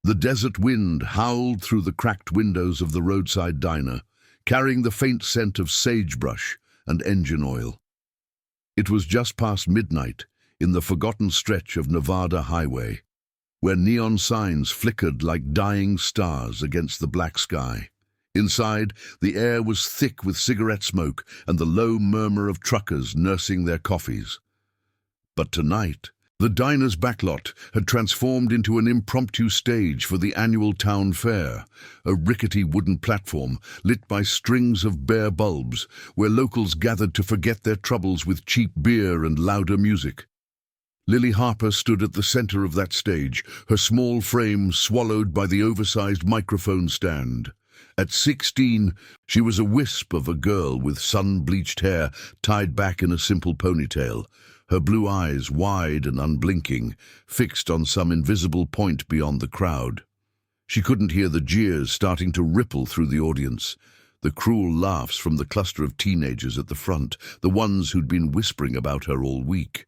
The desert wind howled through the cracked windows of the roadside diner, carrying the faint scent of sagebrush and engine oil. It was just past midnight in the forgotten stretch of Nevada highway, where neon signs flickered like dying stars against the black sky. Inside, the air was thick with cigarette smoke and the low murmur of truckers nursing their coffees. But tonight, the diner's backlot had transformed into an impromptu stage for the annual town fair, a rickety wooden platform lit by strings of bare bulbs, where locals gathered to forget their troubles with cheap beer and louder music. Lily Harper stood at the center of that stage, her small frame swallowed by the oversized microphone stand. At 16, she was a wisp of a girl with sun-bleached hair tied back in a simple ponytail, her blue eyes wide and unblinking, fixed on some invisible point beyond the crowd. She couldn't hear the jeers starting to ripple through the audience, the cruel laughs from the cluster of teenagers at the front, the ones who'd been whispering about her all week.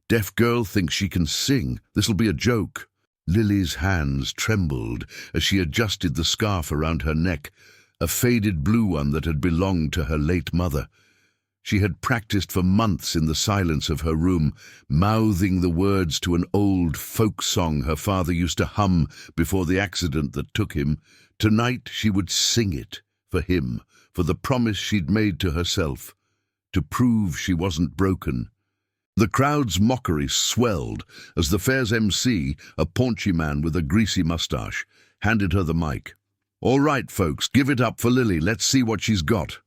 "Deaf girl thinks she can sing. This'll be a joke." Lily's hands trembled as she adjusted the scarf around her neck, a faded blue one that had belonged to her late mother. She had practiced for months in the silence of her room, mouthing the words to an old folk song her father used to hum before the accident that took him. Tonight she would sing it, for him, for the promise she'd made to herself, to prove she wasn't broken. The crowd's mockery swelled as the fair's MC, a paunchy man with a greasy mustache, handed her the mic. "All right, folks, give it up for Lily. Let's see what she's got."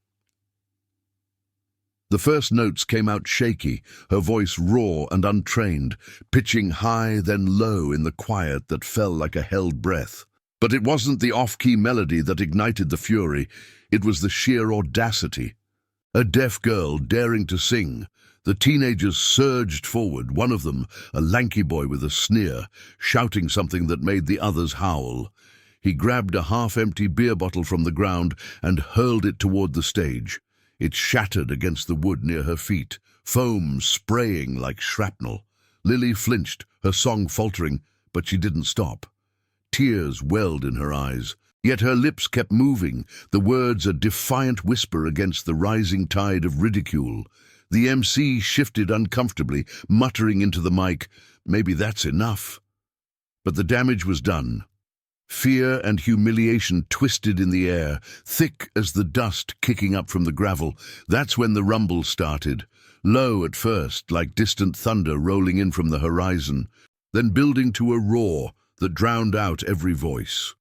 The first notes came out shaky, her voice raw and untrained, pitching high then low in the quiet that fell like a held breath. But it wasn't the off-key melody that ignited the fury, it was the sheer audacity. A deaf girl daring to sing. The teenagers surged forward, one of them, a lanky boy with a sneer, shouting something that made the others howl. He grabbed a half-empty beer bottle from the ground and hurled it toward the stage. It shattered against the wood near her feet, foam spraying like shrapnel. Lily flinched, her song faltering, but she didn't stop. Tears welled in her eyes, yet her lips kept moving, the words a defiant whisper against the rising tide of ridicule. The MC shifted uncomfortably, muttering into the mic, "Maybe that's enough." But the damage was done. Fear and humiliation twisted in the air, thick as the dust kicking up from the gravel. That's when the rumble started, low at first, like distant thunder rolling in from the horizon, then building to a roar that drowned out every voice.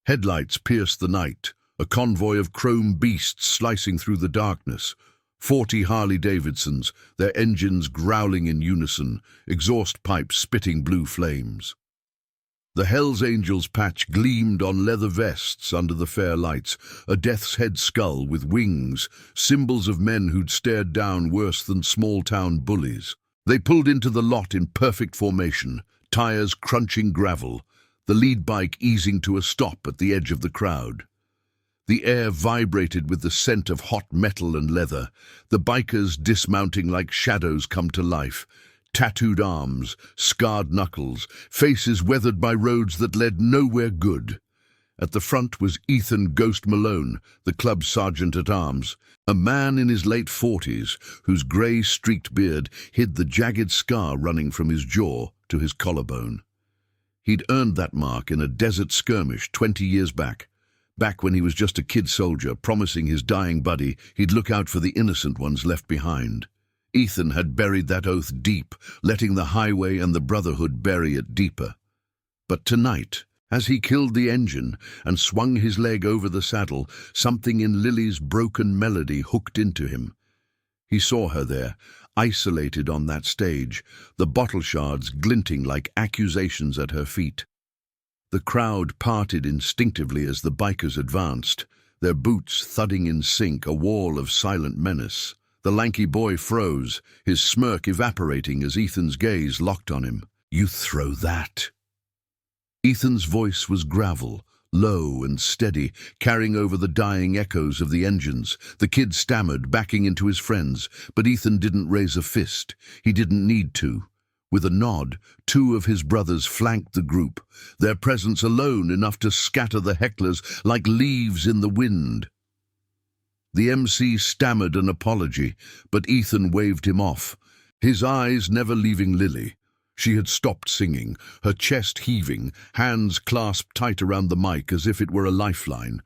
Headlights pierced the night, a convoy of chrome beasts slicing through the darkness. 40 Harley-Davidsons, their engines growling in unison, exhaust pipes spitting blue flames. The Hells Angels patch gleamed on leather vests under the fair lights, a death's head skull with wings, symbols of men who'd stared down worse than small-town bullies. They pulled into the lot in perfect formation, tires crunching gravel, the lead bike easing to a stop at the edge of the crowd. The air vibrated with the scent of hot metal and leather, the bikers dismounting like shadows come to life, tattooed arms, scarred knuckles, faces weathered by roads that led nowhere good. At the front was Ethan "Ghost" Malone, the club's sergeant-at-arms, a man in his late 40s whose grey-streaked beard hid the jagged scar running from his jaw to his collarbone. He'd earned that mark in a desert skirmish 20 years back when he was just a kid soldier, promising his dying buddy he'd look out for the innocent ones left behind. Ethan had buried that oath deep, letting the highway and the Brotherhood bury it deeper. But tonight, as he killed the engine and swung his leg over the saddle, something in Lily's broken melody hooked into him. He saw her there, isolated on that stage, the bottle shards glinting like accusations at her feet. The crowd parted instinctively as the bikers advanced, their boots thudding in sync, a wall of silent menace. The lanky boy froze, his smirk evaporating as Ethan's gaze locked on him. "You throw that?" Ethan's voice was gravel, low and steady, carrying over the dying echoes of the engines. The kid stammered, backing into his friends, but Ethan didn't raise a fist. He didn't need to. With a nod, two of his brothers flanked the group, their presence alone enough to scatter the hecklers like leaves in the wind. The MC stammered an apology, but Ethan waved him off, his eyes never leaving Lily. She had stopped singing, her chest heaving, hands clasped tight around the mic as if it were a lifeline.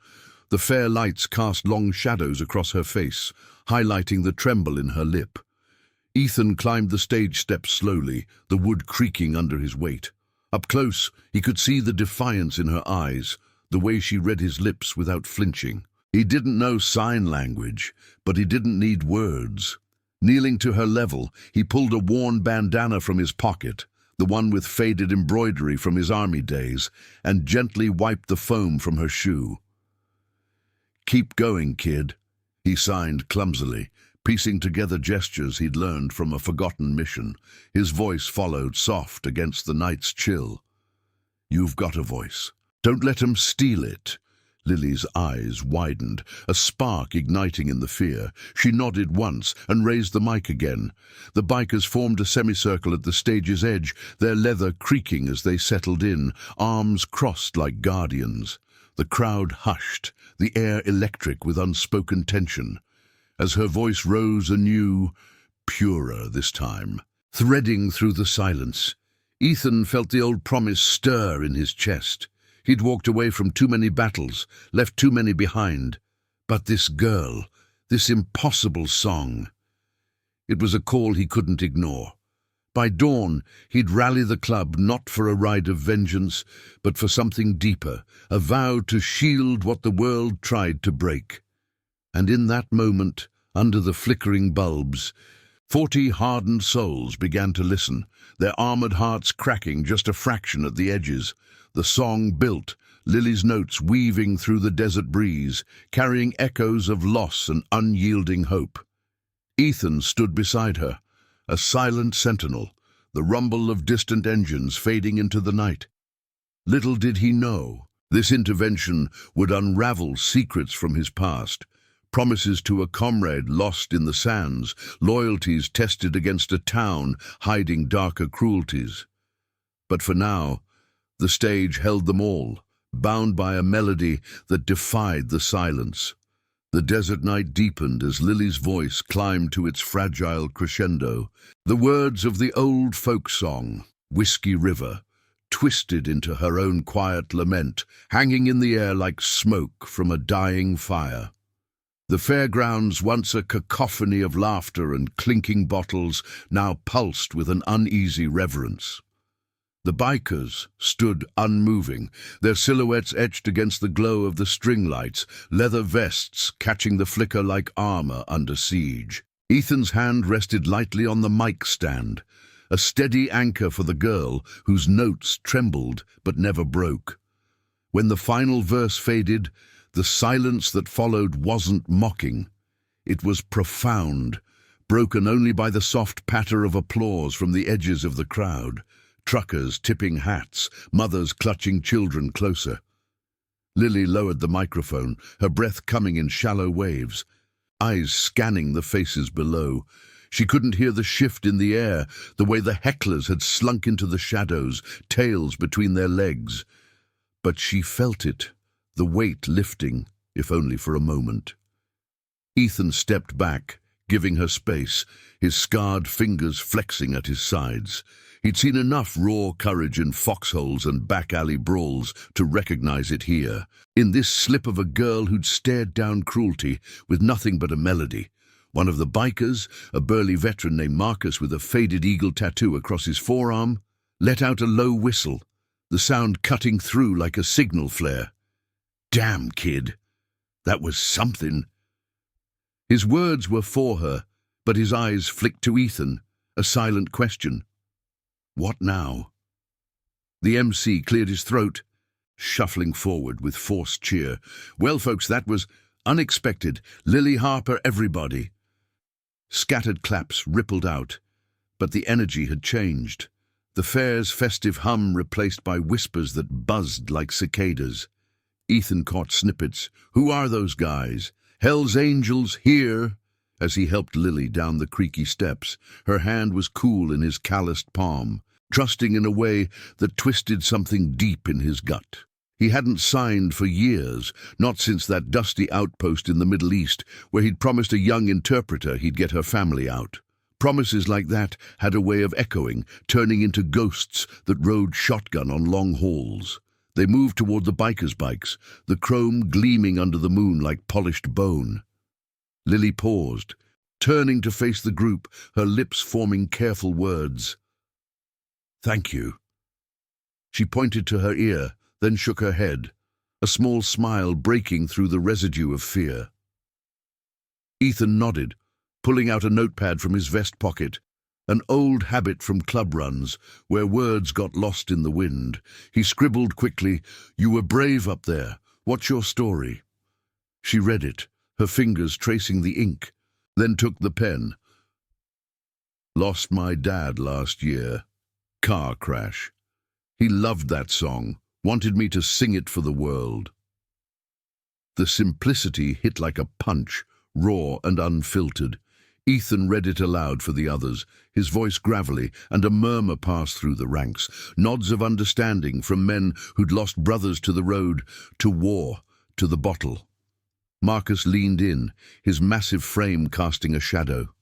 The fair lights cast long shadows across her face, highlighting the tremble in her lip. Ethan climbed the stage steps slowly, the wood creaking under his weight. Up close, he could see the defiance in her eyes, the way she read his lips without flinching. He didn't know sign language, but he didn't need words. Kneeling to her level, he pulled a worn bandana from his pocket, the one with faded embroidery from his army days, and gently wiped the foam from her shoe. "Keep going, kid," he signed clumsily, piecing together gestures he'd learned from a forgotten mission. His voice followed, soft against the night's chill. "You've got a voice. Don't let 'em steal it." Lily's eyes widened, a spark igniting in the fear. She nodded once and raised the mic again. The bikers formed a semicircle at the stage's edge, their leather creaking as they settled in, arms crossed like guardians. The crowd hushed, the air electric with unspoken tension. As her voice rose anew, purer this time, threading through the silence, Ethan felt the old promise stir in his chest. He'd walked away from too many battles, left too many behind. But this girl, this impossible song, it was a call he couldn't ignore. By dawn, he'd rally the club not for a ride of vengeance, but for something deeper, a vow to shield what the world tried to break. And in that moment, under the flickering bulbs, 40 hardened souls began to listen, their armored hearts cracking just a fraction at the edges. The song built, Lily's notes weaving through the desert breeze, carrying echoes of loss and unyielding hope. Ethan stood beside her, a silent sentinel, the rumble of distant engines fading into the night. Little did he know, this intervention would unravel secrets from his past, promises to a comrade lost in the sands, loyalties tested against a town hiding darker cruelties. But for now, the stage held them all, bound by a melody that defied the silence. The desert night deepened as Lily's voice climbed to its fragile crescendo. The words of the old folk song, Whiskey River, twisted into her own quiet lament, hanging in the air like smoke from a dying fire. The fairgrounds, once a cacophony of laughter and clinking bottles, now pulsed with an uneasy reverence. The bikers stood unmoving, their silhouettes etched against the glow of the string lights, leather vests catching the flicker like armor under siege. Ethan's hand rested lightly on the mic stand, a steady anchor for the girl whose notes trembled but never broke. When the final verse faded, the silence that followed wasn't mocking. It was profound, broken only by the soft patter of applause from the edges of the crowd. Truckers tipping hats, mothers clutching children closer. Lily lowered the microphone, her breath coming in shallow waves, eyes scanning the faces below. She couldn't hear the shift in the air, the way the hecklers had slunk into the shadows, tails between their legs. But she felt it, the weight lifting, if only for a moment. Ethan stepped back, giving her space, his scarred fingers flexing at his sides. He'd seen enough raw courage in foxholes and back-alley brawls to recognize it here, in this slip of a girl who'd stared down cruelty with nothing but a melody. One of the bikers, a burly veteran named Marcus with a faded eagle tattoo across his forearm, let out a low whistle, the sound cutting through like a signal flare. "Damn, kid, that was something." His words were for her, but his eyes flicked to Ethan, a silent question. What now? The MC cleared his throat, shuffling forward with forced cheer. "Well, folks, that was unexpected. Lily Harper, everybody." Scattered claps rippled out, but the energy had changed. The fair's festive hum replaced by whispers that buzzed like cicadas. Ethan caught snippets. "Who are those guys? Hell's Angels here?" as he helped Lily down the creaky steps. Her hand was cool in his calloused palm, trusting in a way that twisted something deep in his gut. He hadn't signed for years, not since that dusty outpost in the Middle East where he'd promised a young interpreter he'd get her family out. Promises like that had a way of echoing, turning into ghosts that rode shotgun on long hauls. They moved toward the bikers' bikes, the chrome gleaming under the moon like polished bone. Lily paused, turning to face the group, her lips forming careful words. "Thank you." She pointed to her ear, then shook her head, a small smile breaking through the residue of fear. Ethan nodded, pulling out a notepad from his vest pocket, an old habit from club runs, where words got lost in the wind. He scribbled quickly, "You were brave up there. What's your story?" She read it, her fingers tracing the ink, then took the pen. "Lost my dad last year. Car crash. He loved that song, wanted me to sing it for the world." The simplicity hit like a punch, raw and unfiltered. Ethan read it aloud for the others, his voice gravelly, and a murmur passed through the ranks, nods of understanding from men who'd lost brothers to the road, to war, to the bottle. Marcus leaned in, his massive frame casting a shadow.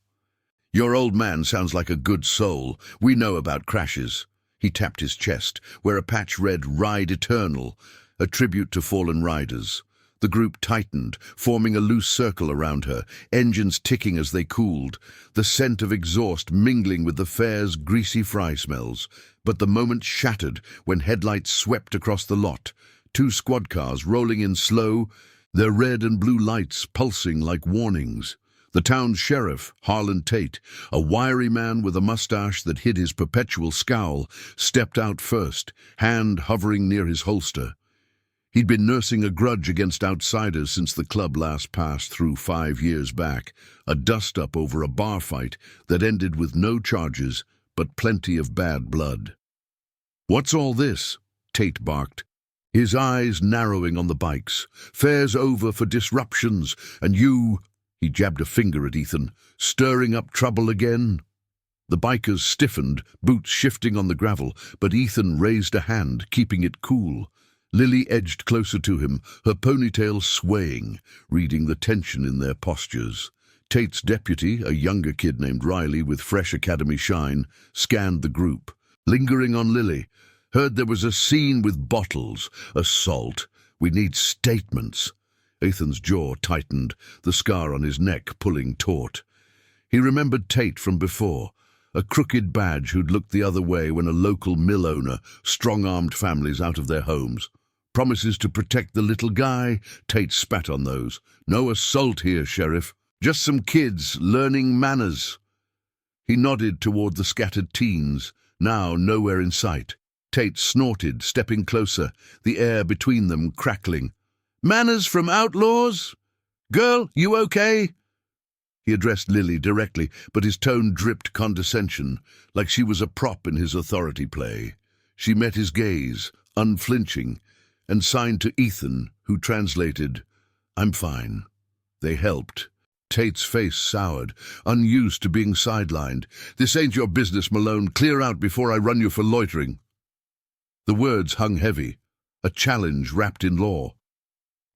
"Your old man sounds like a good soul. We know about crashes." He tapped his chest, where a patch read "Ride Eternal," a tribute to fallen riders. The group tightened, forming a loose circle around her, engines ticking as they cooled, the scent of exhaust mingling with the fair's greasy fry smells. But the moment shattered when headlights swept across the lot, two squad cars rolling in slow, their red and blue lights pulsing like warnings. The town's sheriff, Harlan Tate, a wiry man with a mustache that hid his perpetual scowl, stepped out first, hand hovering near his holster. He'd been nursing a grudge against outsiders since the club last passed through 5 years back, a dust-up over a bar fight that ended with no charges, but plenty of bad blood. "What's all this?" Tate barked, his eyes narrowing on the bikes. "Fair's over for disruptions, and you—" He jabbed a finger at Ethan. "Stirring up trouble again?" The bikers stiffened, boots shifting on the gravel, but Ethan raised a hand, keeping it cool. Lily edged closer to him, her ponytail swaying, reading the tension in their postures. Tate's deputy, a younger kid named Riley with fresh academy shine, scanned the group. Lingering on Lily, heard there was a scene with bottles, assault. "We need statements." Ethan's jaw tightened, the scar on his neck pulling taut. He remembered Tate from before, a crooked badge who'd looked the other way when a local mill owner strong-armed families out of their homes. Promises to protect the little guy. Tate spat on those. "No assault here, Sheriff. Just some kids learning manners." He nodded toward the scattered teens, now nowhere in sight. Tate snorted, stepping closer, the air between them crackling. "Manners from outlaws? Girl, you okay?" He addressed Lily directly, but his tone dripped condescension, like she was a prop in his authority play. She met his gaze, unflinching, and signed to Ethan, who translated, "I'm fine." They helped. Tate's face soured, unused to being sidelined. "This ain't your business, Malone. Clear out before I run you for loitering." The words hung heavy, a challenge wrapped in law.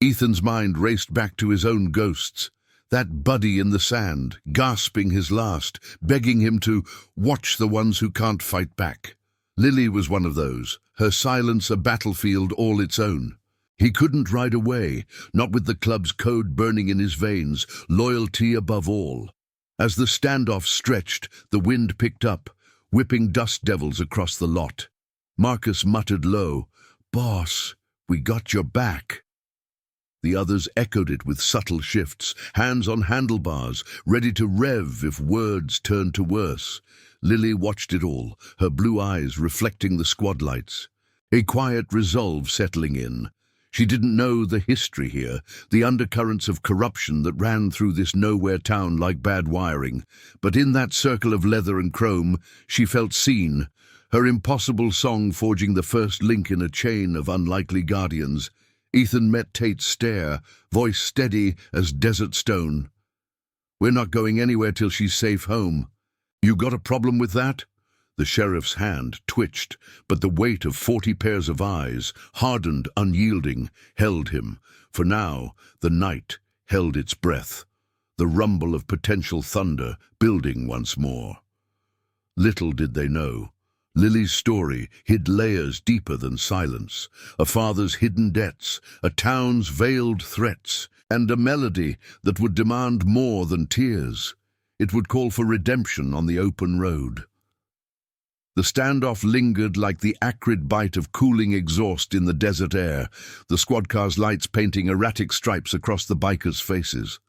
Ethan's mind raced back to his own ghosts, that buddy in the sand, gasping his last, begging him to watch the ones who can't fight back. Lily was one of those, her silence a battlefield all its own. He couldn't ride away, not with the club's code burning in his veins, loyalty above all. As the standoff stretched, the wind picked up, whipping dust devils across the lot. Marcus muttered low, "Boss, we got your back." The others echoed it with subtle shifts, hands on handlebars, ready to rev if words turned to worse. Lily watched it all, her blue eyes reflecting the squad lights. A quiet resolve settling in. She didn't know the history here, the undercurrents of corruption that ran through this nowhere town like bad wiring. But in that circle of leather and chrome, she felt seen, her impossible song forging the first link in a chain of unlikely guardians. Ethan met Tate's stare, voice steady as desert stone. We're not going anywhere till she's safe home. You got a problem with that? The sheriff's hand twitched, but the weight of 40 pairs of eyes, hardened, unyielding, held him. For now, the night held its breath, the rumble of potential thunder building once more. Little did they know, Lily's story hid layers deeper than silence, a father's hidden debts, a town's veiled threats, and a melody that would demand more than tears. It would call for redemption on the open road. The standoff lingered like the acrid bite of cooling exhaust in the desert air, the squad car's lights painting erratic stripes across the bikers' faces.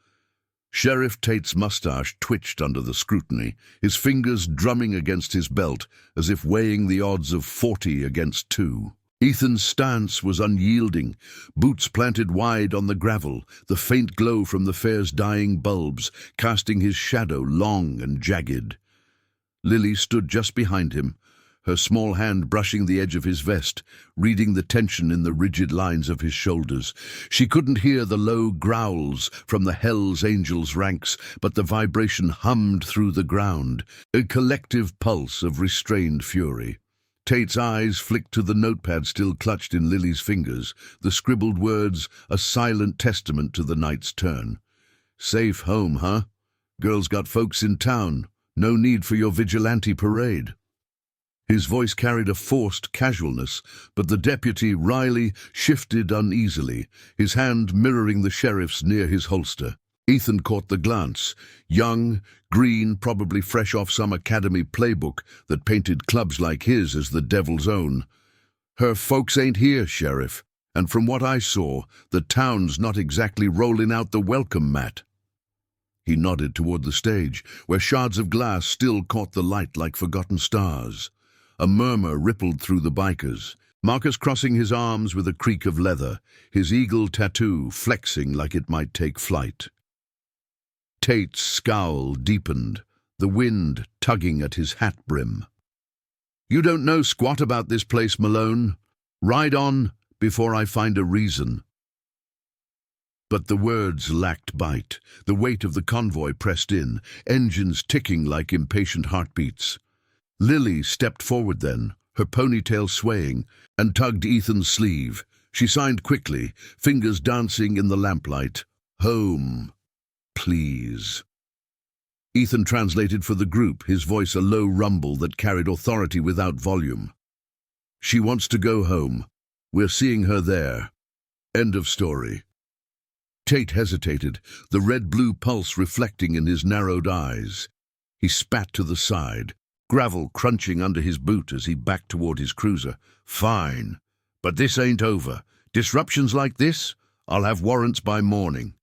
Sheriff Tate's mustache twitched under the scrutiny, his fingers drumming against his belt as if weighing the odds of 40 against 2. Ethan's stance was unyielding, boots planted wide on the gravel, the faint glow from the fair's dying bulbs casting his shadow long and jagged. Lily stood just behind him, her small hand brushing the edge of his vest, reading the tension in the rigid lines of his shoulders. She couldn't hear the low growls from the Hell's Angels ranks, but the vibration hummed through the ground, a collective pulse of restrained fury. Tate's eyes flicked to the notepad still clutched in Lily's fingers, the scribbled words a silent testament to the night's turn. Safe home, huh? Girl's got folks in town. No need for your vigilante parade. His voice carried a forced casualness, but the deputy, Riley, shifted uneasily, his hand mirroring the sheriff's near his holster. Ethan caught the glance, young, green, probably fresh off some academy playbook that painted clubs like his as the devil's own. Her folks ain't here, Sheriff, and from what I saw, the town's not exactly rolling out the welcome mat. He nodded toward the stage, where shards of glass still caught the light like forgotten stars. A murmur rippled through the bikers, Marcus crossing his arms with a creak of leather, his eagle tattoo flexing like it might take flight. Tate's scowl deepened, the wind tugging at his hat brim. "You don't know squat about this place, Malone. Ride on before I find a reason." But the words lacked bite. The weight of the convoy pressed in, engines ticking like impatient heartbeats. Lily stepped forward then, her ponytail swaying, and tugged Ethan's sleeve. She signed quickly, fingers dancing in the lamplight. "Home, please." Ethan translated for the group, his voice a low rumble that carried authority without volume. "She wants to go home. We're seeing her there. End of story." Tate hesitated, the red-blue pulse reflecting in his narrowed eyes. He spat to the side, gravel crunching under his boot as he backed toward his cruiser. "Fine, but this ain't over. Disruptions like this, I'll have warrants by morning."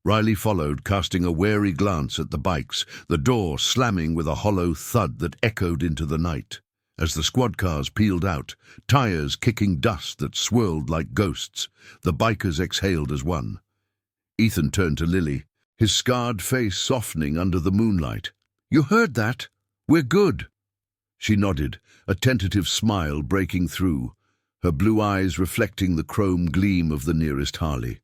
Riley followed, casting a wary glance at the bikes, the door slamming with a hollow thud that echoed into the night. As the squad cars peeled out, tires kicking dust that swirled like ghosts, the bikers exhaled as one. Ethan turned to Lily, his scarred face softening under the moonlight. "You heard that? We're good." She nodded, a tentative smile breaking through, her blue eyes reflecting the chrome gleam of the nearest Harley.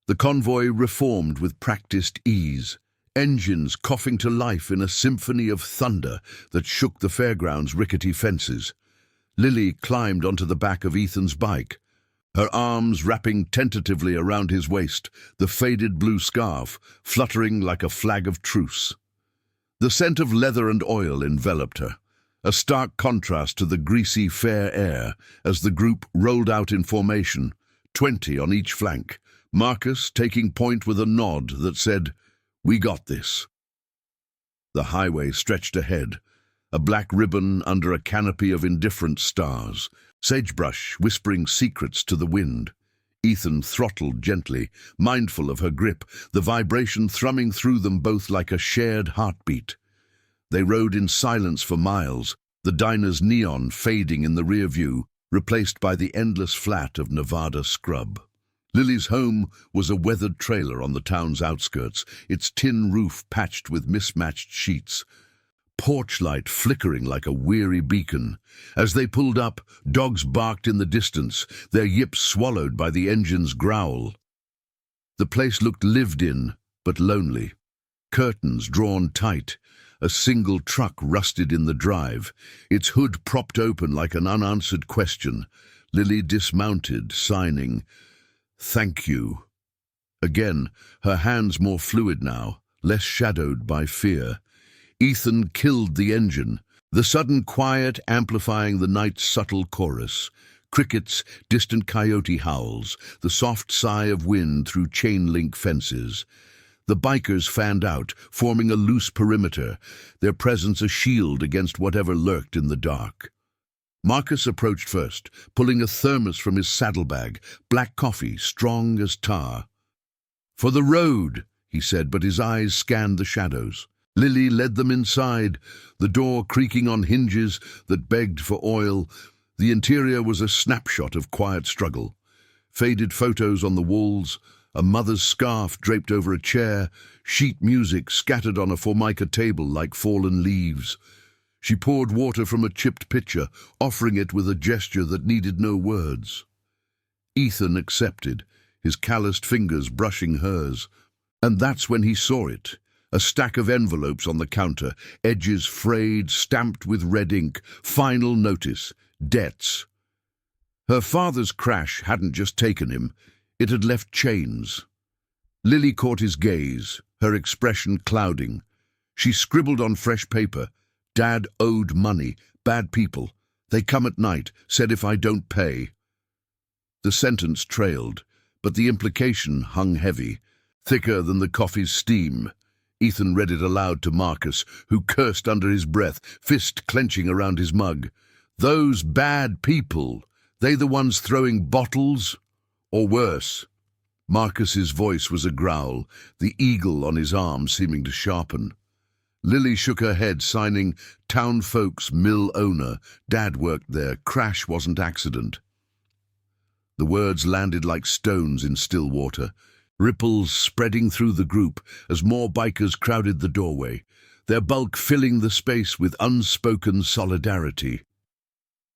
The convoy reformed with practiced ease, engines coughing to life in a symphony of thunder that shook the fairground's rickety fences. Lily climbed onto the back of Ethan's bike, her arms wrapping tentatively around his waist, the faded blue scarf fluttering like a flag of truce. The scent of leather and oil enveloped her, a stark contrast to the greasy, fair air as the group rolled out in formation, 20 on each flank, Marcus taking point with a nod that said, "We got this." The highway stretched ahead, a black ribbon under a canopy of indifferent stars, sagebrush whispering secrets to the wind. Ethan throttled gently, mindful of her grip, the vibration thrumming through them both like a shared heartbeat. They rode in silence for miles, the diner's neon fading in the rear view, replaced by the endless flat of Nevada scrub. Lily's home was a weathered trailer on the town's outskirts, its tin roof patched with mismatched sheets, porch light flickering like a weary beacon. As they pulled up, dogs barked in the distance, their yips swallowed by the engine's growl. The place looked lived in, but lonely. curtains drawn tight. A single truck rusted in the drive, its hood propped open like an unanswered question. Lily dismounted, signing, "Thank you." Again, her hands more fluid now, less shadowed by fear. Ethan killed the engine, the sudden quiet amplifying the night's subtle chorus. Crickets, distant coyote howls, the soft sigh of wind through chain-link fences. The bikers fanned out, forming a loose perimeter, their presence a shield against whatever lurked in the dark. Marcus approached first, pulling a thermos from his saddlebag, black coffee, strong as tar. "For the road," he said, but his eyes scanned the shadows. Lily led them inside, the door creaking on hinges that begged for oil. The interior was a snapshot of quiet struggle. Faded photos on the walls, a mother's scarf draped over a chair, sheet music scattered on a formica table like fallen leaves. She poured water from a chipped pitcher, offering it with a gesture that needed no words. Ethan accepted, his calloused fingers brushing hers. And that's when he saw it. A stack of envelopes on the counter, edges frayed, stamped with red ink. Final notice. Debts. Her father's crash hadn't just taken him, it had left chains. Lily caught his gaze, her expression clouding. She scribbled on fresh paper, "Dad owed money, bad people. They come at night, said if I don't pay." The sentence trailed, but the implication hung heavy, thicker than the coffee's steam. Ethan read it aloud to Marcus, who cursed under his breath, fist clenching around his mug. "Those bad people, they the ones throwing bottles? Or worse?" Marcus's voice was a growl, the eagle on his arm seeming to sharpen. Lily shook her head, signing, "Town folks, mill owner. Dad worked there. Crash wasn't accident." The words landed like stones in still water, ripples spreading through the group as more bikers crowded the doorway, their bulk filling the space with unspoken solidarity.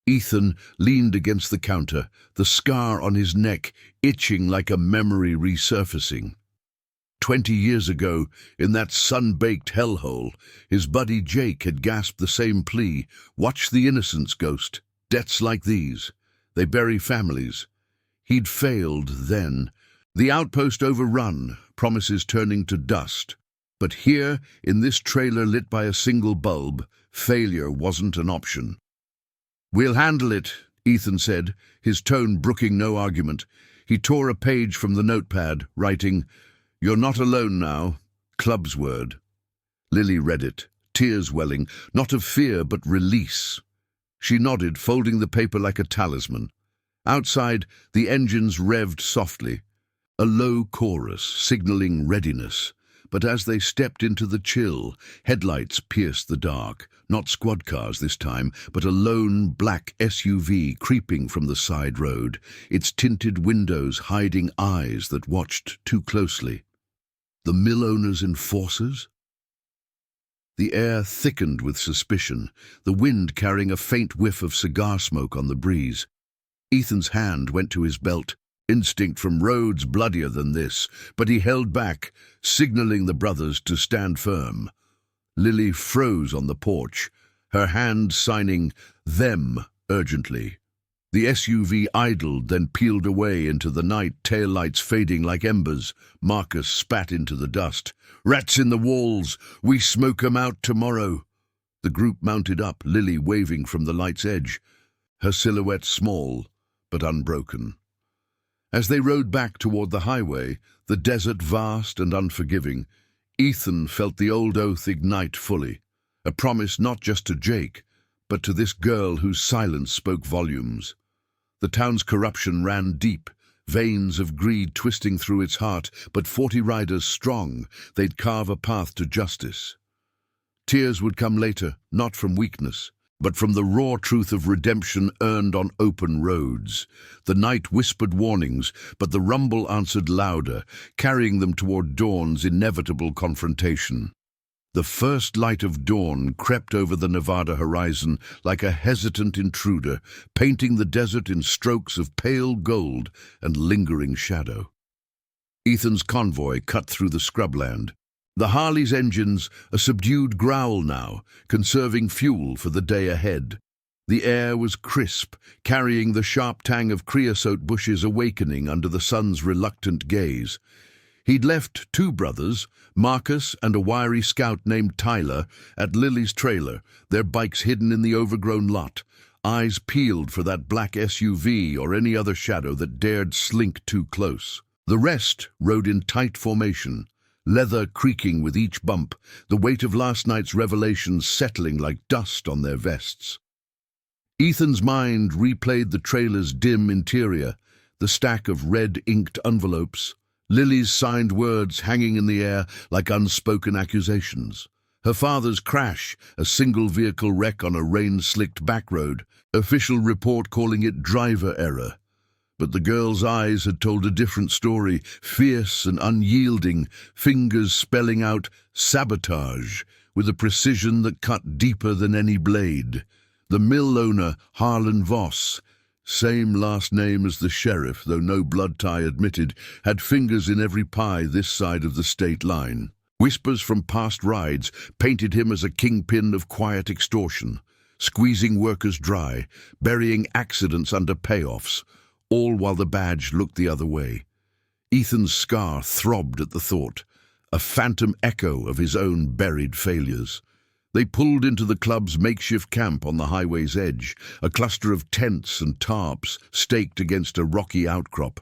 Ethan leaned against the counter, the scar on his neck itching like a memory resurfacing. 20 years ago, in that sun-baked hellhole, his buddy Jake had gasped the same plea, "Watch the innocence, Ghost. Debts like these, they bury families." He'd failed then. The outpost overrun, promises turning to dust. But here, in this trailer lit by a single bulb, failure wasn't an option. "We'll handle it," Ethan said, his tone brooking no argument. He tore a page from the notepad, writing, "You're not alone now. Club's word." Lily read it, tears welling, not of fear but release. She nodded, folding the paper like a talisman. Outside, the engines revved softly, a low chorus signaling readiness. But as they stepped into the chill, headlights pierced the dark. Not squad cars this time, but a lone black SUV creeping from the side road, its tinted windows hiding eyes that watched too closely. The mill owners' enforcers? The air thickened with suspicion, the wind carrying a faint whiff of cigar smoke on the breeze. Ethan's hand went to his belt, instinct from roads bloodier than this, but he held back, signaling the brothers to stand firm. Lily froze on the porch, her hand signing them urgently. The SUV idled, then peeled away into the night, taillights fading like embers. Marcus spat into the dust. "Rats in the walls! We smoke 'em out tomorrow!" The group mounted up, Lily waving from the light's edge, her silhouette small but unbroken. As they rode back toward the highway, the desert vast and unforgiving, Ethan felt the old oath ignite fully, a promise not just to Jake, but to this girl whose silence spoke volumes. The town's corruption ran deep, veins of greed twisting through its heart, but 40 riders strong, they'd carve a path to justice. Tears would come later, not from weakness, but from the raw truth of redemption earned on open roads. The night whispered warnings, but the rumble answered louder, carrying them toward dawn's inevitable confrontation. The first light of dawn crept over the Nevada horizon like a hesitant intruder, painting the desert in strokes of pale gold and lingering shadow. Ethan's convoy cut through the scrubland, The Harley's engines a subdued growl now, conserving fuel for the day ahead. The air was crisp, carrying the sharp tang of creosote bushes awakening under the sun's reluctant gaze. He'd left two brothers, Marcus and a wiry scout named Tyler, at Lily's trailer, their bikes hidden in the overgrown lot, eyes peeled for that black SUV or any other shadow that dared slink too close. The rest rode in tight formation, leather creaking with each bump, the weight of last night's revelations settling like dust on their vests. Ethan's mind replayed the trailer's dim interior, the stack of red-inked envelopes, Lily's signed words hanging in the air like unspoken accusations. Her father's crash, a single-vehicle wreck on a rain-slicked back road, official report calling it driver error. But the girl's eyes had told a different story, fierce and unyielding, fingers spelling out sabotage with a precision that cut deeper than any blade. The mill owner, Harlan Voss, same last name as the sheriff, though no blood tie admitted, had fingers in every pie this side of the state line. Whispers from past rides painted him as a kingpin of quiet extortion, squeezing workers dry, burying accidents under payoffs, all while the badge looked the other way. Ethan's scar throbbed at the thought, a phantom echo of his own buried failures. They pulled into the club's makeshift camp on the highway's edge, a cluster of tents and tarps staked against a rocky outcrop,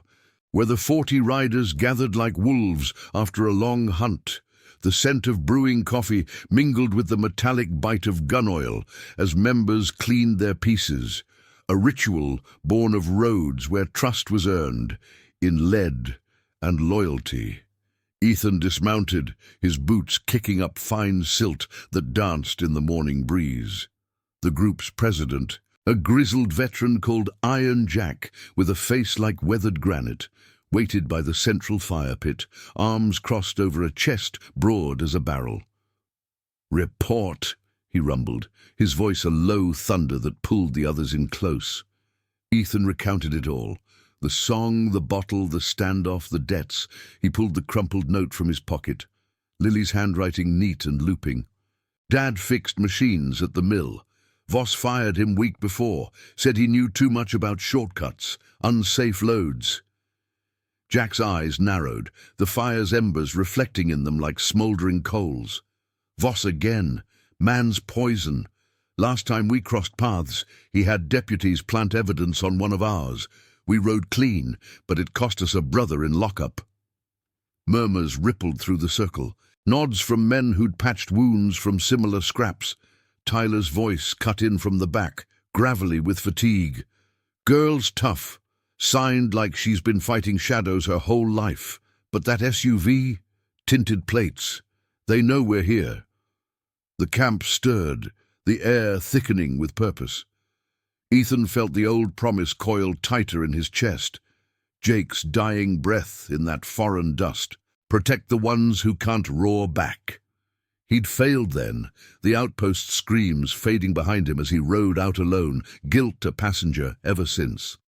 where the 40 riders gathered like wolves after a long hunt. The scent of brewing coffee mingled with the metallic bite of gun oil as members cleaned their pieces, a ritual born of roads where trust was earned in lead and loyalty. Ethan dismounted, his boots kicking up fine silt that danced in the morning breeze. The group's president, a grizzled veteran called Iron Jack, with a face like weathered granite, waited by the central fire pit, arms crossed over a chest broad as a barrel. "Report," he rumbled, his voice a low thunder that pulled the others in close. Ethan recounted it all. The song, the bottle, the standoff, the debts. He pulled the crumpled note from his pocket, Lily's handwriting neat and looping. Dad fixed machines at the mill. Voss fired him week before, said he knew too much about shortcuts, unsafe loads. Jack's eyes narrowed, the fire's embers reflecting in them like smouldering coals. Voss again, man's poison. Last time we crossed paths, he had deputies plant evidence on one of ours. We rode clean, but it cost us a brother in lockup. Murmurs rippled through the circle, nods from men who'd patched wounds from similar scraps. Tyler's voice cut in from the back, gravelly with fatigue. "Girl's tough, signed like she's been fighting shadows her whole life. But that SUV? Tinted plates. They know we're here." The camp stirred, the air thickening with purpose. Ethan felt the old promise coiled tighter in his chest. Jake's dying breath in that foreign dust. Protect the ones who can't roar back. He'd failed then, the outpost screams fading behind him as he rode out alone, guilt a passenger ever since.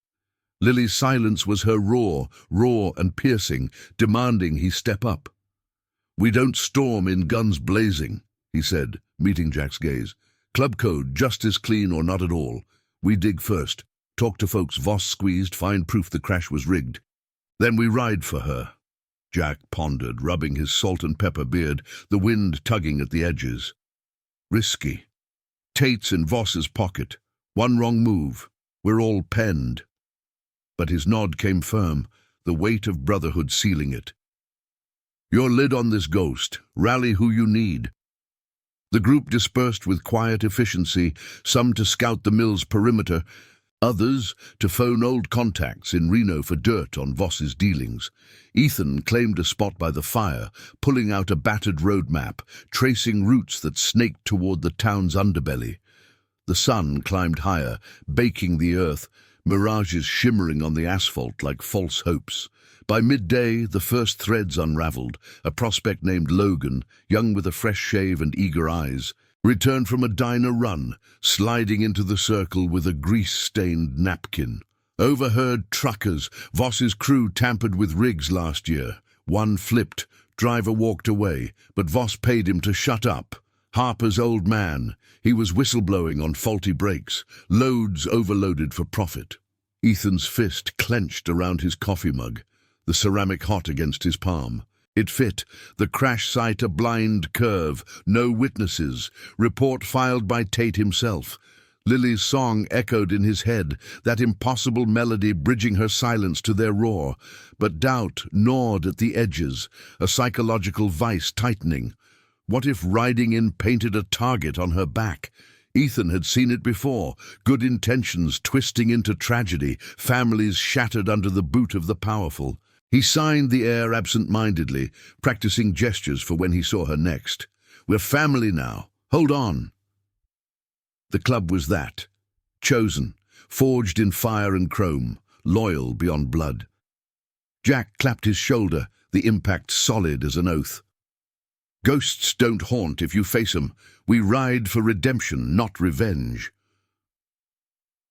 Lily's silence was her roar, raw and piercing, demanding he step up. "We don't storm in guns blazing," he said, meeting Jack's gaze. "Club code, just as clean or not at all. We dig first, talk to folks Voss squeezed, find proof the crash was rigged. Then we ride for her." Jack pondered, rubbing his salt and pepper beard, the wind tugging at the edges. Risky. Tate's in Voss's pocket. One wrong move. We're all penned. But his nod came firm, the weight of brotherhood sealing it. "Your lid on this ghost. Rally who you need." The group dispersed with quiet efficiency, some to scout the mill's perimeter, others to phone old contacts in Reno for dirt on Voss's dealings. Ethan claimed a spot by the fire, pulling out a battered road map, tracing routes that snaked toward the town's underbelly. The sun climbed higher, baking the earth, mirages shimmering on the asphalt like false hopes. By midday, the first threads unraveled. A prospect named Logan, young with a fresh shave and eager eyes, returned from a diner run, sliding into the circle with a grease-stained napkin. Overheard truckers. Voss's crew tampered with rigs last year. One flipped, Driver walked away, but Voss paid him to shut up. Harper's old man. He was whistleblowing on faulty brakes, loads overloaded for profit. Ethan's fist clenched around his coffee mug, the ceramic hot against his palm. It fit, the crash site a blind curve, no witnesses, report filed by Tate himself. Lily's song echoed in his head, that impossible melody bridging her silence to their roar. But doubt gnawed at the edges, a psychological vice tightening. What if riding in painted a target on her back? Ethan had seen it before, good intentions twisting into tragedy, families shattered under the boot of the powerful. He signed the air absent-mindedly, practicing gestures for when he saw her next. "We're family now. Hold on." The club was that. Chosen, forged in fire and chrome, loyal beyond blood. Jack clapped his shoulder, the impact solid as an oath. "Ghosts don't haunt if you face 'em. We ride for redemption, not revenge."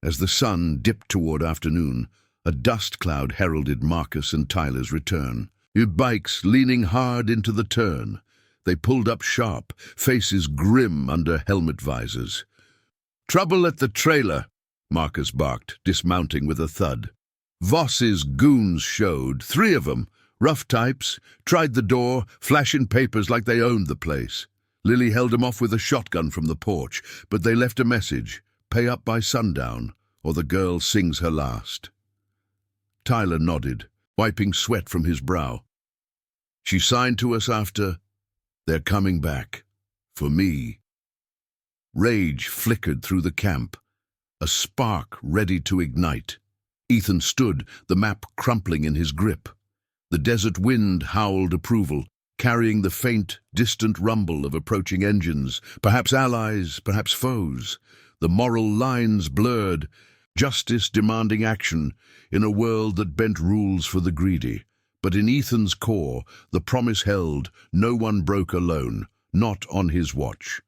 As the sun dipped toward afternoon, a dust cloud heralded Marcus and Tyler's return. Bikes leaning hard into the turn. They pulled up sharp, faces grim under helmet visors. "Trouble at the trailer," Marcus barked, dismounting with a thud. Voss's goons showed, 3 of them, rough types, tried the door, flashing papers like they owned the place. Lily held them off with a shotgun from the porch, but they left a message: pay up by sundown, or the girl sings her last. Tyler nodded, wiping sweat from his brow. "She signed to us after. They're coming back. For me." Rage flickered through the camp, a spark ready to ignite. Ethan stood, the map crumpling in his grip. The desert wind howled approval, carrying the faint, distant rumble of approaching engines, perhaps allies, perhaps foes. The moral lines blurred, justice demanding action in a world that bent rules for the greedy. But in Ethan's core, the promise held, no one broke alone, not on his watch.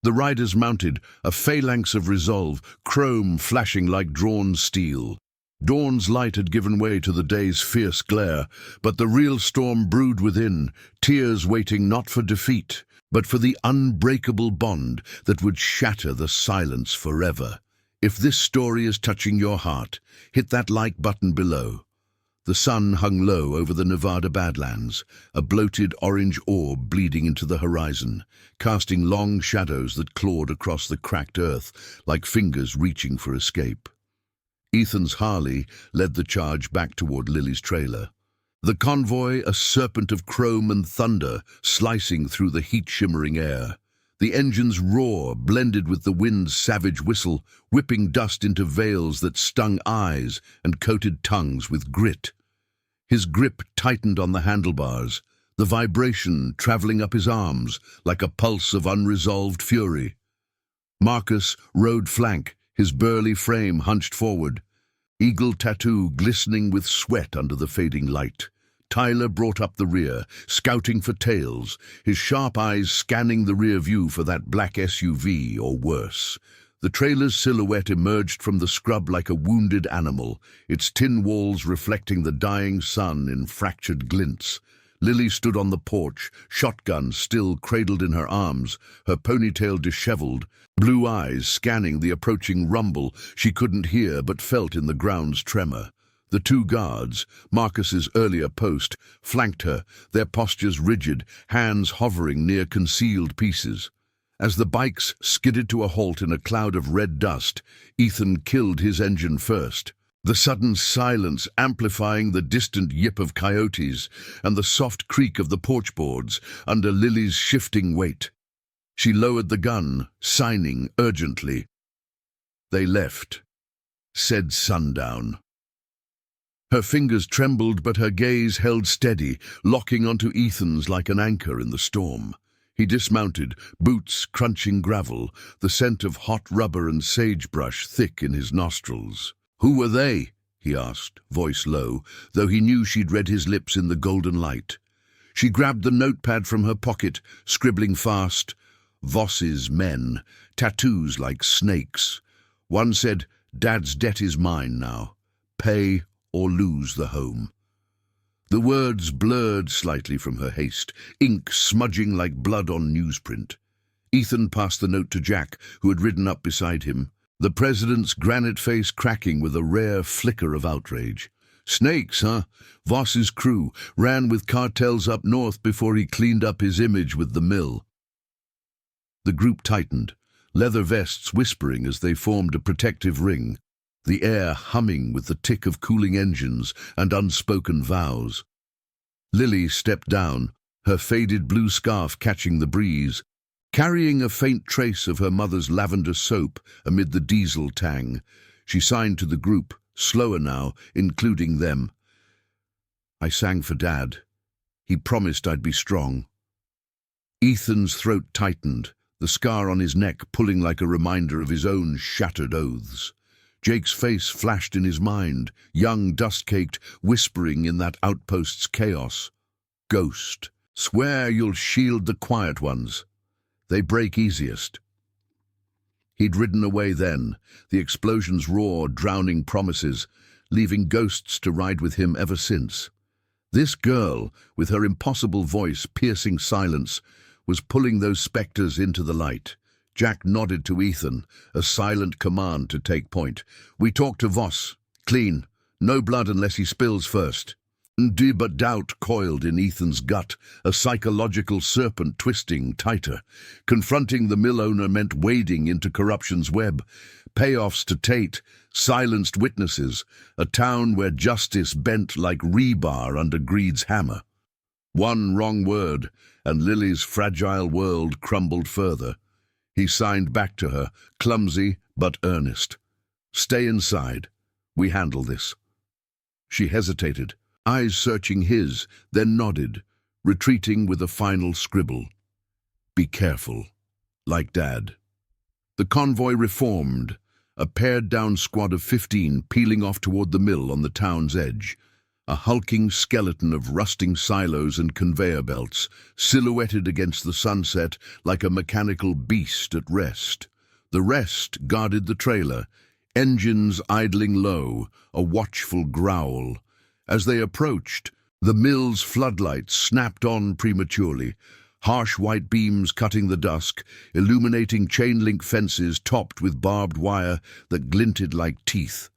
The riders mounted, a phalanx of resolve, chrome flashing like drawn steel. Dawn's light had given way to the day's fierce glare, but the real storm brewed within, tears waiting not for defeat, but for the unbreakable bond that would shatter the silence forever. If this story is touching your heart, hit that like button below. The sun hung low over the Nevada Badlands, a bloated orange orb bleeding into the horizon, casting long shadows that clawed across the cracked earth like fingers reaching for escape. Ethan's Harley led the charge back toward Lily's trailer. The convoy, a serpent of chrome and thunder, slicing through the heat-shimmering air. The engine's roar blended with the wind's savage whistle, whipping dust into veils that stung eyes and coated tongues with grit. His grip tightened on the handlebars, the vibration traveling up his arms like a pulse of unresolved fury. Marcus rode flank, his burly frame hunched forward, eagle tattoo glistening with sweat under the fading light. Tyler brought up the rear, scouting for tails, his sharp eyes scanning the rear view for that black SUV or worse. The trailer's silhouette emerged from the scrub like a wounded animal, its tin walls reflecting the dying sun in fractured glints. Lily stood on the porch, shotgun still cradled in her arms, her ponytail disheveled, blue eyes scanning the approaching rumble she couldn't hear but felt in the ground's tremor. The 2 guards, Marcus's earlier post, flanked her, their postures rigid, hands hovering near concealed pieces. As the bikes skidded to a halt in a cloud of red dust, Ethan killed his engine first. The sudden silence amplifying the distant yip of coyotes and the soft creak of the porch boards under Lily's shifting weight. She lowered the gun, signing urgently. They left. Said sundown. Her fingers trembled, but her gaze held steady, locking onto Ethan's like an anchor in the storm. He dismounted, boots crunching gravel, the scent of hot rubber and sagebrush thick in his nostrils. "Who were they?" he asked, voice low, though he knew she'd read his lips in the golden light. She grabbed the notepad from her pocket, scribbling fast. Voss's men, tattoos like snakes. One said, "Dad's debt is mine now. Pay or lose the home." The words blurred slightly from her haste, ink smudging like blood on newsprint. Ethan passed the note to Jack, who had ridden up beside him, the president's granite face cracking with a rare flicker of outrage. Snakes, huh? Voss's crew ran with cartels up north before he cleaned up his image with the mill. The group tightened, leather vests whispering as they formed a protective ring, the air humming with the tick of cooling engines and unspoken vows. Lily stepped down, her faded blue scarf catching the breeze, carrying a faint trace of her mother's lavender soap amid the diesel tang. She signed to the group, slower now, including them. I sang for Dad. He promised I'd be strong. Ethan's throat tightened, the scar on his neck pulling like a reminder of his own shattered oaths. Jake's face flashed in his mind, young, dust-caked, whispering in that outpost's chaos. Ghost, swear you'll shield the quiet ones. They break easiest. He'd ridden away then, the explosion's roar drowning promises, leaving ghosts to ride with him ever since. This girl, with her impossible voice piercing silence, was pulling those spectres into the light. Jack nodded to Ethan, a silent command to take point. We talk to Voss. Clean. No blood unless he spills first. But doubt coiled in Ethan's gut, a psychological serpent twisting tighter. Confronting the mill owner meant wading into corruption's web. Payoffs to Tate, silenced witnesses, a town where justice bent like rebar under greed's hammer. One wrong word, and Lily's fragile world crumbled further. He signed back to her, clumsy but earnest. Stay inside. We handle this. She hesitated, eyes searching his, then nodded, retreating with a final scribble. Be careful, like Dad. The convoy reformed, a pared-down squad of 15 peeling off toward the mill on the town's edge, a hulking skeleton of rusting silos and conveyor belts, silhouetted against the sunset like a mechanical beast at rest. The rest guarded the trailer, engines idling low, a watchful growl. As they approached, the mill's floodlights snapped on prematurely, harsh white beams cutting the dusk, illuminating chain-link fences topped with barbed wire that glinted like teeth.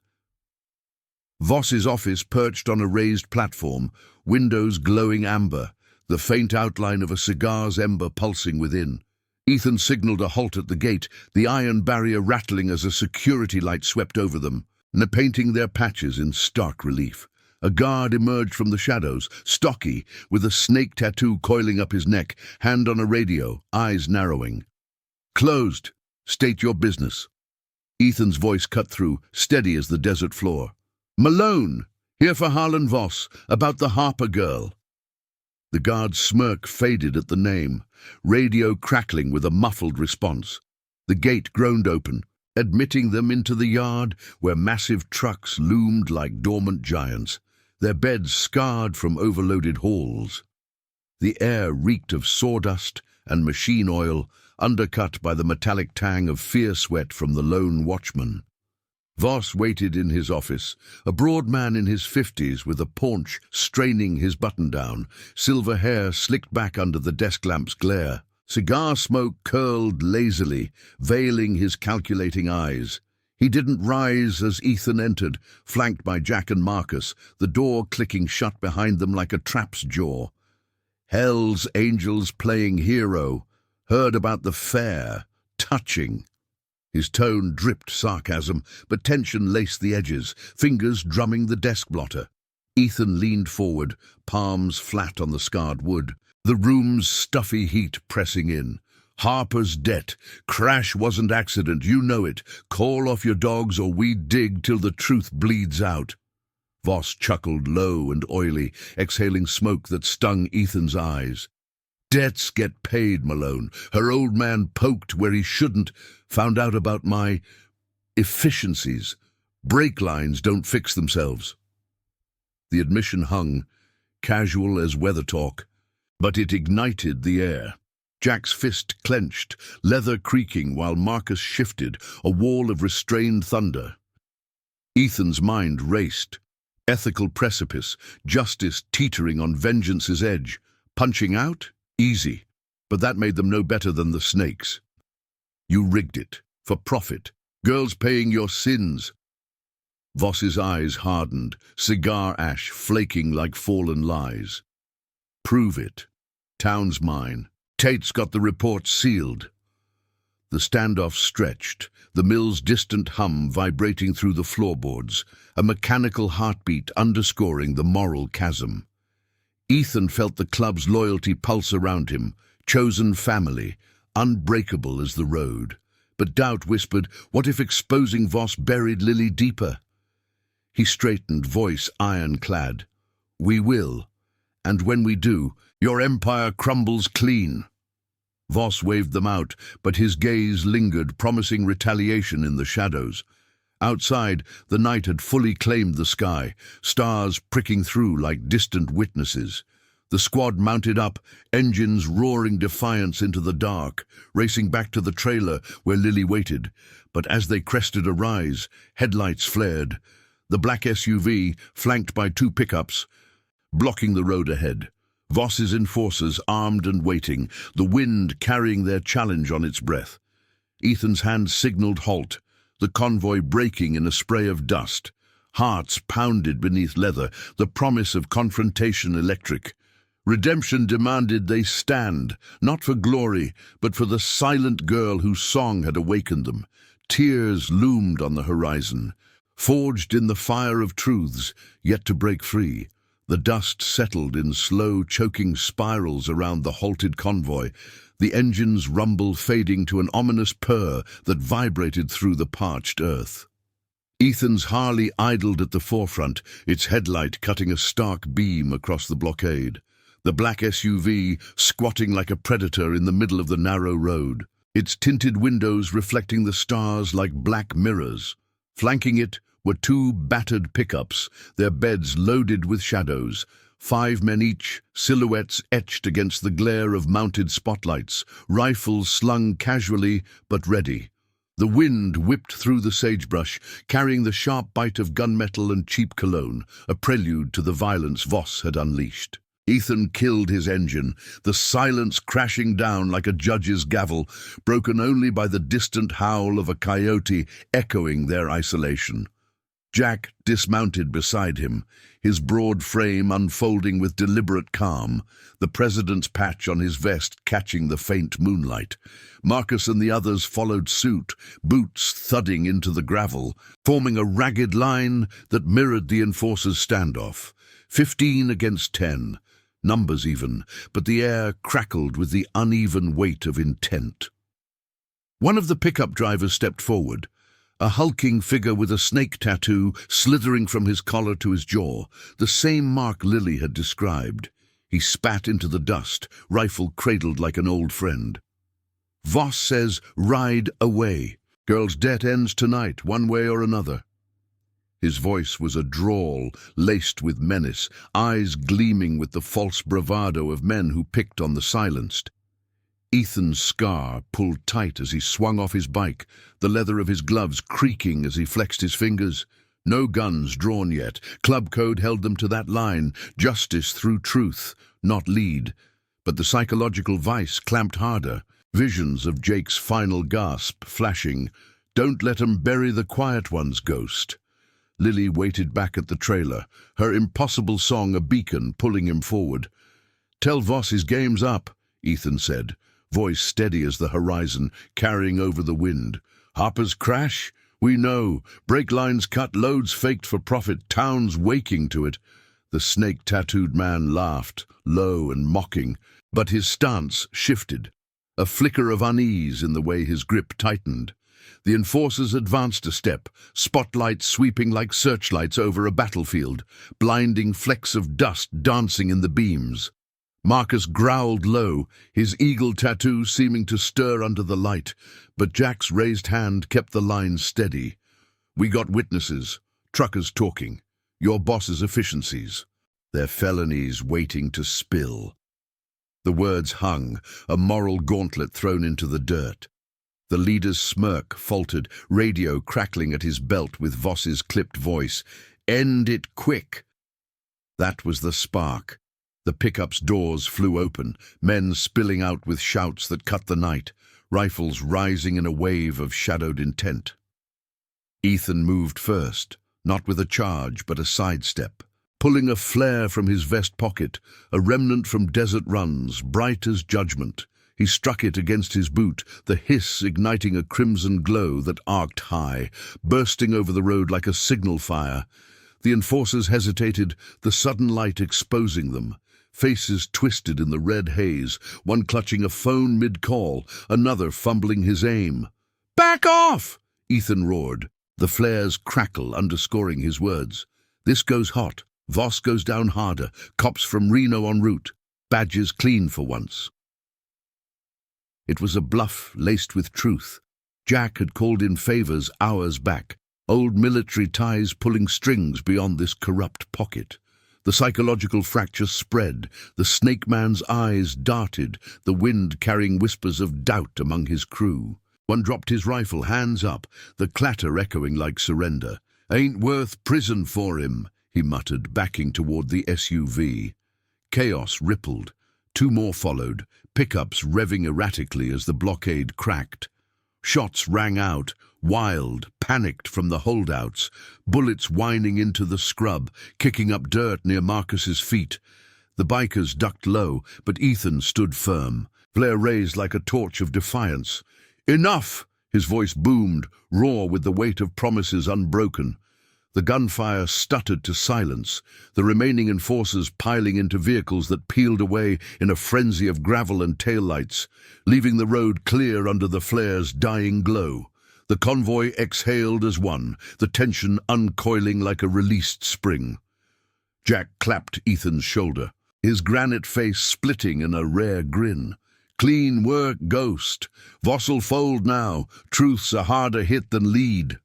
Voss's office perched on a raised platform, windows glowing amber, the faint outline of a cigar's ember pulsing within. Ethan signaled a halt at the gate, the iron barrier rattling as a security light swept over them, painting their patches in stark relief. A guard emerged from the shadows, stocky, with a snake tattoo coiling up his neck, hand on a radio, eyes narrowing. Closed. State your business. Ethan's voice cut through, steady as the desert floor. Malone, here for Harlan Voss, about the Harper girl. The guard's smirk faded at the name, radio crackling with a muffled response. The gate groaned open, admitting them into the yard where massive trucks loomed like dormant giants, their beds scarred from overloaded hauls. The air reeked of sawdust and machine oil, undercut by the metallic tang of fear sweat from the lone watchman. Voss waited in his office, a broad man in his 50s with a paunch straining his button-down, silver hair slicked back under the desk lamp's glare. Cigar smoke curled lazily, veiling his calculating eyes. He didn't rise as Ethan entered, flanked by Jack and Marcus, the door clicking shut behind them like a trap's jaw. Hell's Angels playing hero, heard about the fair, touching. His tone dripped sarcasm, but tension laced the edges, fingers drumming the desk blotter. Ethan leaned forward, palms flat on the scarred wood, the room's stuffy heat pressing in. Harper's debt. Crash wasn't accident, you know it. Call off your dogs or we dig till the truth bleeds out. Voss chuckled low and oily, exhaling smoke that stung Ethan's eyes. Debts get paid, Malone. Her old man poked where he shouldn't, found out about my efficiencies. Brake lines don't fix themselves. The admission hung, casual as weather talk, but it ignited the air. Jack's fist clenched, leather creaking while Marcus shifted, a wall of restrained thunder. Ethan's mind raced. Ethical precipice, justice teetering on vengeance's edge. Punching out? Easy. But that made them no better than the snakes. You rigged it. For profit. Girls paying your sins. Voss's eyes hardened, cigar ash flaking like fallen lies. Prove it. Town's mine. Tate's got the report sealed. The standoff stretched, the mill's distant hum vibrating through the floorboards, a mechanical heartbeat underscoring the moral chasm. Ethan felt the club's loyalty pulse around him, chosen family, unbreakable as the road. But doubt whispered, what if exposing Voss buried Lily deeper? He straightened, voice ironclad. We will. And when we do, your empire crumbles clean. Voss waved them out, but his gaze lingered, promising retaliation in the shadows. Outside, the night had fully claimed the sky, stars pricking through like distant witnesses. The squad mounted up, engines roaring defiance into the dark, racing back to the trailer where Lily waited. But as they crested a rise, headlights flared. The black SUV, flanked by two pickups, blocking the road ahead. Voss's enforcers armed and waiting, the wind carrying their challenge on its breath. Ethan's hand signaled halt, the convoy breaking in a spray of dust. Hearts pounded beneath leather, the promise of confrontation electric. Redemption demanded they stand, not for glory, but for the silent girl whose song had awakened them. Tears loomed on the horizon, forged in the fire of truths, yet to break free. The dust settled in slow, choking spirals around the halted convoy, the engine's rumble fading to an ominous purr that vibrated through the parched earth. Ethan's Harley idled at the forefront, its headlight cutting a stark beam across the blockade. The black SUV squatting like a predator in the middle of the narrow road, its tinted windows reflecting the stars like black mirrors. Flanking it were two battered pickups, their beds loaded with shadows, 5 men each, silhouettes etched against the glare of mounted spotlights, rifles slung casually but ready. The wind whipped through the sagebrush, carrying the sharp bite of gunmetal and cheap cologne, a prelude to the violence Voss had unleashed. Ethan killed his engine, the silence crashing down like a judge's gavel, broken only by the distant howl of a coyote echoing their isolation. Jack dismounted beside him, his broad frame unfolding with deliberate calm, the president's patch on his vest catching the faint moonlight. Marcus and the others followed suit, boots thudding into the gravel, forming a ragged line that mirrored the enforcers' standoff. 15 against 10, numbers even, but the air crackled with the uneven weight of intent. One of the pickup drivers stepped forward, a hulking figure with a snake tattoo slithering from his collar to his jaw, the same mark Lily had described. He spat into the dust, rifle cradled like an old friend. Voss says, ride away. Girls' debt ends tonight, one way or another. His voice was a drawl, laced with menace, eyes gleaming with the false bravado of men who picked on the silenced. Ethan's scar pulled tight as he swung off his bike, the leather of his gloves creaking as he flexed his fingers. No guns drawn yet. Club code held them to that line, justice through truth, not lead. But the psychological vice clamped harder, visions of Jake's final gasp flashing. Don't let 'em bury the quiet one's ghost. Lily waited back at the trailer, her impossible song a beacon pulling him forward. Tell Voss his game's up, Ethan said, voice steady as the horizon, carrying over the wind. Hoppers crash? We know. Brake lines cut, loads faked for profit, towns waking to it. The snake-tattooed man laughed, low and mocking, but his stance shifted, a flicker of unease in the way his grip tightened. The enforcers advanced a step, spotlights sweeping like searchlights over a battlefield, blinding flecks of dust dancing in the beams. Marcus growled low, his eagle tattoo seeming to stir under the light, but Jack's raised hand kept the line steady. We got witnesses, truckers talking, your boss's efficiencies, their felonies waiting to spill. The words hung, a moral gauntlet thrown into the dirt. The leader's smirk faltered, radio crackling at his belt with Voss's clipped voice. End it quick. That was the spark. The pickup's doors flew open, men spilling out with shouts that cut the night, rifles rising in a wave of shadowed intent. Ethan moved first, not with a charge but a sidestep. Pulling a flare from his vest pocket, a remnant from desert runs, bright as judgment. He struck it against his boot, the hiss igniting a crimson glow that arced high, bursting over the road like a signal fire. The enforcers hesitated, the sudden light exposing them. Faces twisted in the red haze, one clutching a phone mid-call, another fumbling his aim. "Back off!" Ethan roared, the flares crackle underscoring his words. "This goes hot. Voss goes down harder. Cops from Reno en route. Badges clean for once." It was a bluff laced with truth. Jack had called in favors hours back, old military ties pulling strings beyond this corrupt pocket. The psychological fracture spread, the snake man's eyes darted, the wind carrying whispers of doubt among his crew. One dropped his rifle, hands up, the clatter echoing like surrender. "Ain't worth prison for him," he muttered, backing toward the SUV. Chaos rippled. Two more followed, pickups revving erratically as the blockade cracked. Shots rang out, wild, panicked from the holdouts, bullets whining into the scrub, kicking up dirt near Marcus's feet. The bikers ducked low, but Ethan stood firm, flare raised like a torch of defiance. "Enough!" His voice boomed, raw with the weight of promises unbroken. The gunfire stuttered to silence, the remaining enforcers piling into vehicles that peeled away in a frenzy of gravel and taillights, leaving the road clear under the flare's dying glow. The convoy exhaled as one, the tension uncoiling like a released spring. Jack clapped Ethan's shoulder, his granite face splitting in a rare grin. "Clean work, Ghost. Voss'll fold now. Truth's a harder hit than lead."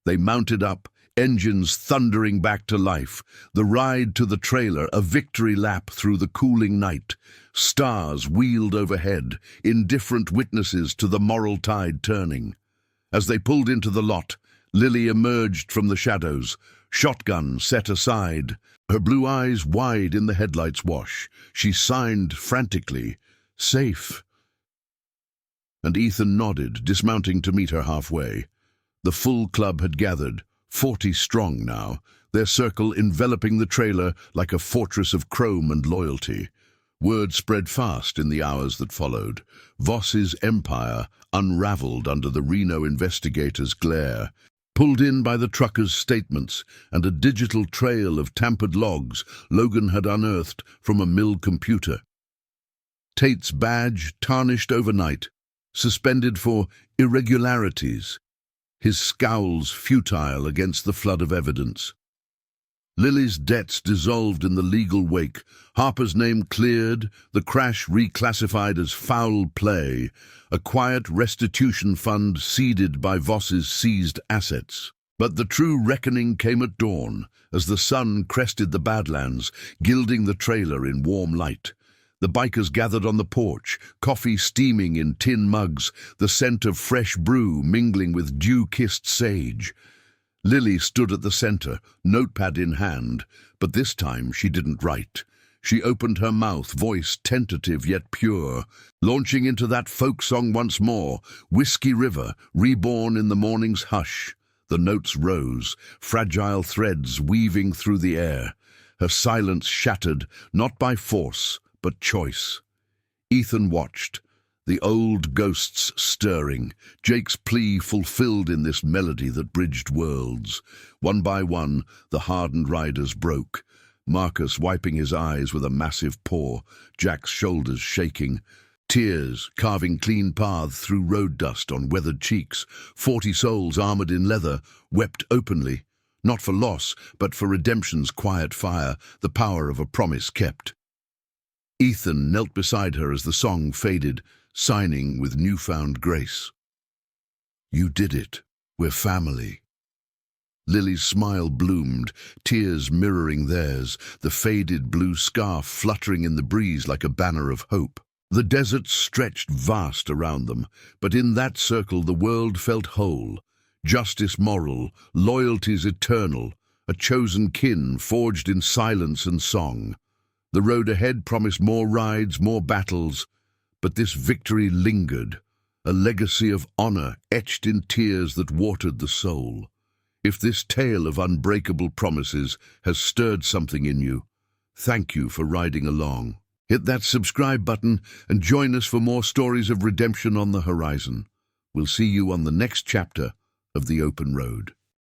They mounted up, engines thundering back to life, the ride to the trailer a victory lap through the cooling night. Stars wheeled overhead, indifferent witnesses to the moral tide turning. As they pulled into the lot, Lily emerged from the shadows, shotgun set aside, her blue eyes wide in the headlights' wash. She signed frantically, "Safe." And Ethan nodded, dismounting to meet her halfway. The full club had gathered, 40 strong now, their circle enveloping the trailer like a fortress of chrome and loyalty. Word spread fast in the hours that followed. Voss's empire unraveled under the Reno investigators' glare, pulled in by the truckers' statements and a digital trail of tampered logs Logan had unearthed from a mill computer. Tate's badge tarnished overnight, suspended for irregularities, his scowls futile against the flood of evidence. Lily's debts dissolved in the legal wake, Harper's name cleared, the crash reclassified as foul play, a quiet restitution fund seeded by Voss's seized assets. But the true reckoning came at dawn, as the sun crested the Badlands, gilding the trailer in warm light. The bikers gathered on the porch, coffee steaming in tin mugs, the scent of fresh brew mingling with dew-kissed sage. Lily stood at the center, notepad in hand, but this time she didn't write. She opened her mouth, voice tentative yet pure, launching into that folk song once more, Whiskey River, reborn in the morning's hush. The notes rose, fragile threads weaving through the air. Her silence shattered, not by force, but choice. Ethan watched, the old ghosts stirring, Jake's plea fulfilled in this melody that bridged worlds. One by one, the hardened riders broke, Marcus wiping his eyes with a massive paw, Jack's shoulders shaking, tears carving clean paths through road dust on weathered cheeks. 40 souls armored in leather wept openly, not for loss, but for redemption's quiet fire, the power of a promise kept. Ethan knelt beside her as the song faded, signing with newfound grace. "You did it. We're family." Lily's smile bloomed, tears mirroring theirs, the faded blue scarf fluttering in the breeze like a banner of hope. The desert stretched vast around them, but in that circle the world felt whole. Justice moral, loyalties eternal, a chosen kin forged in silence and song. The road ahead promised more rides, more battles, but this victory lingered, a legacy of honor etched in tears that watered the soul. If this tale of unbreakable promises has stirred something in you, thank you for riding along. Hit that subscribe button and join us for more stories of redemption on the horizon. We'll see you on the next chapter of The Open Road.